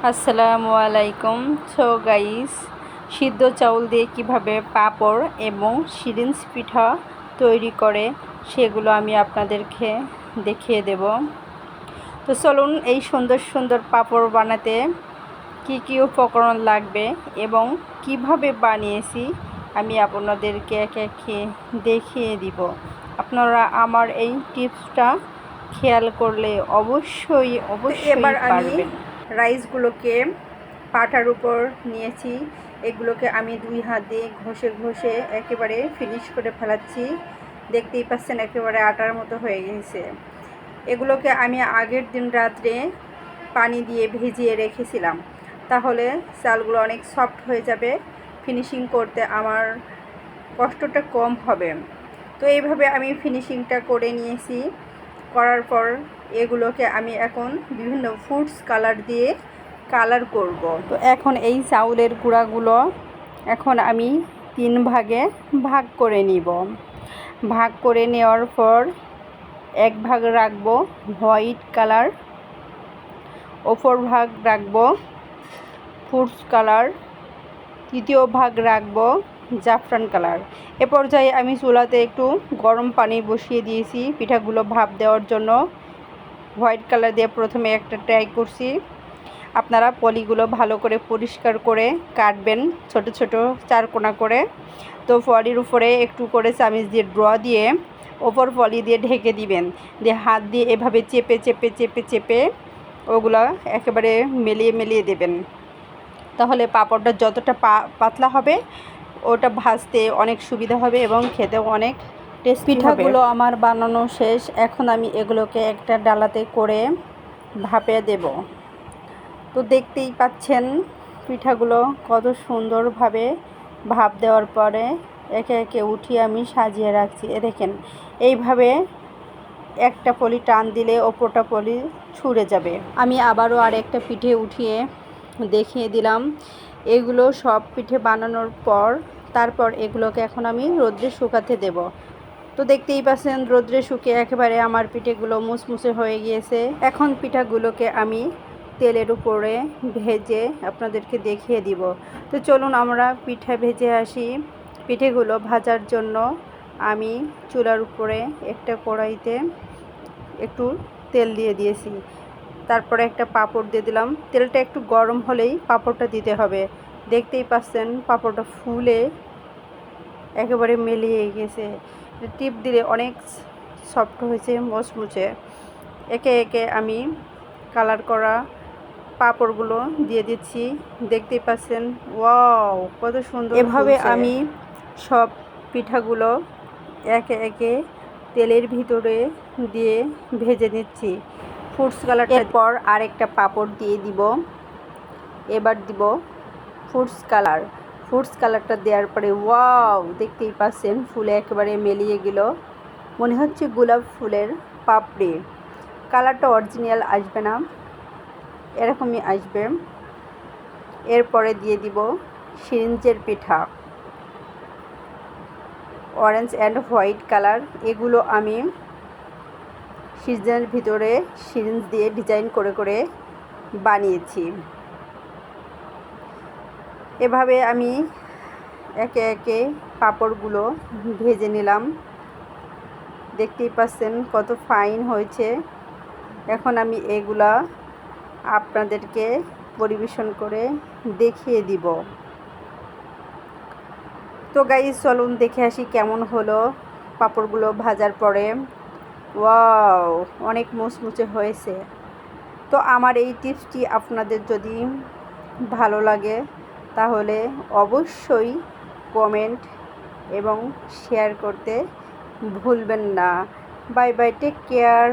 আসসালামু আলাইকুম। So guys, সিদ্ধ চাউল দিয়ে কিভাবে পাঁপড় এবং সিরিঞ্জ পিঠা তৈরি করে সেগুলো আমি আপনাদেরকে দেখিয়ে দেব। তো চলুন, এই সুন্দর সুন্দর পাঁপড় বানাতে কি কি উপকরণ লাগবে এবং কিভাবে বানিয়েছি আমি আপনাদেরকে একে একে দেখিয়ে দিব। আপনারা আমার এই টিপসটা খেয়াল করলে অবশ্যই পারবেন। রাইসগুলোকে পাটার উপর নিয়েছি, এগুলোকে আমি 2 হাত দিয়ে ঘষে ঘষে একেবারে ফিনিশ করে ফেলাচ্ছি। দেখতেই পাচ্ছেন একেবারে আটার মতো হয়ে গেছে। এগুলোকে আমি আগের দিন রাত্রে পানি দিয়ে ভিজিয়ে রেখেছিলাম, তাহলে চালগুলো অনেক সফট হয়ে যাবে, ফিনিশিং করতে আমার কষ্টটা কম হবে। তো এইভাবে আমি ফিনিশিংটা করে নিয়েছি। করার পর এগুলোকে আমি এখন বিভিন্ন ফুডস কালার দিয়ে কালার করব। তো এখন এই চাউলের গুঁড়াগুলো এখন আমি 3 ভাগে ভাগ করে নিব। ভাগ করে নেওয়ার পর এক ভাগ রাখবো হোয়াইট কালার, অপর ভাগ রাখবো ফুডস কালার, তৃতীয় ভাগ রাখবো জাফরান কালার। এ পর্যায়ে আমি চুলাতে একটু গরম পানি বসিয়ে দিয়েছি পিঠাগুলো ভাপ দেওয়ার জন্য। হোয়াইট কালার দিয়ে প্রথমে একটা ট্রাই করছি। আপনারা পলিগুলো ভালো করে পরিষ্কার করে কাটবেন ছোট ছোট চারকোনা করে। তো পলির উপরে একটু করে চামিচ দিয়ে ড্র দিয়ে ওপর পলি দিয়ে ঢেকে দিবেন, দিয়ে হাত দিয়ে এভাবে চেপে চেপে চেপে চেপে ওগুলো একেবারে মেলিয়ে মেলিয়ে দেবেন। তাহলে পাঁপড়টা যতটা পাতলা হবে ওটা ভাজতে অনেক সুবিধা হবে এবং খেতেও অনেক টেস্টি হবে। পিঠাগুলো আমার বানানো শেষ। এখন আমি এগুলোকে একটা ডালাতে করে ভাপে দেব। তো দেখতেই পাচ্ছেন পিঠাগুলো কত সুন্দরভাবে ভাপ দেওয়ার পরে একে একে উঠিয়ে আমি সাজিয়ে রাখছি। দেখেন, এইভাবে একটা পলি টান দিলে ওপরটা পলি ছুঁড়ে যাবে। আমি আবারও আরেকটা পিঠে উঠিয়ে দেখিয়ে দিলাম। এগুলো সব পিঠে বানানোর পর তারপর এগুলোকে এখন আমি রোদ্রে শুকাতে দেব। তো দেখতেই পাচ্ছেন রোদ্রে শুকিয়ে একেবারে আমার পিঠেগুলো মুসমুসে হয়ে গিয়েছে। এখন পিঠাগুলোকে আমি তেলের উপরে ভেজে আপনাদেরকে দেখিয়ে দিব। তো চলুন আমরা পিঠা ভেজে আসি। পিঠেগুলো ভাজার জন্য আমি চুলার উপরে একটা কড়াইতে একটু তেল দিয়ে দিয়েছি, তারপরে একটা পাঁপড় দিয়ে দিলাম। তেলটা একটু গরম হলেই পাঁপড়টা দিতে হবে। দেখতেই পাচ্ছেন পাঁপড়টা ফুলে একেবারে মিলিয়ে গেছে। টিপ দিলে অনেক সফট হয়েছে, মচমুচে। একে একে আমি কালার করা পাঁপড়গুলো দিয়ে দিচ্ছি। দেখতেই পাচ্ছেন, ওয়াও কত সুন্দর। এভাবে আমি সব পিঠাগুলো একে একে তেলের ভিতরে দিয়ে ভেজে নিচ্ছি। ফুডস কালারটার পর আরেকটা পাঁপড় দিয়ে দিব। এবার দিব ফুডস কালার। ফুডস কালারটা দেওয়ার পরে ওয়াও দেখতেই পাচ্ছেন ফুলে একেবারে মিলিয়ে গেল, মনে হচ্ছে গোলাপ ফুলের পাপড়ি। কালারটা অরিজিনাল আসবে না, এরকমই আসবে। এরপরে দিয়ে দিব সিরিঞ্জের পিঠা, অরেঞ্জ অ্যান্ড হোয়াইট কালার। এগুলো আমি সিরিঞ্জের ভিতরে সিরিঞ্জ দিয়ে ডিজাইন করে করে বানিয়েছি। এভাবে আমি একে একে পাঁপড়গুলো ভেজে নিলাম। দেখতেই পাচ্ছেন কত ফাইন হয়েছে। এখন আমি এগুলা আপনাদেরকে পরিবেশন করে দেখিয়ে দিব। তো গাইস, চলুন দেখে আসি কেমন হলো পাঁপড়গুলো ভাজার পরে। ওয়াও অনেক মুচমুচে হয়েছে। তো আমার এই টিপসটি আপনাদের যদি ভালো লাগে তাহলে অবশ্যই কমেন্ট এবং শেয়ার করতে ভুলবেন না। Bye bye, take care.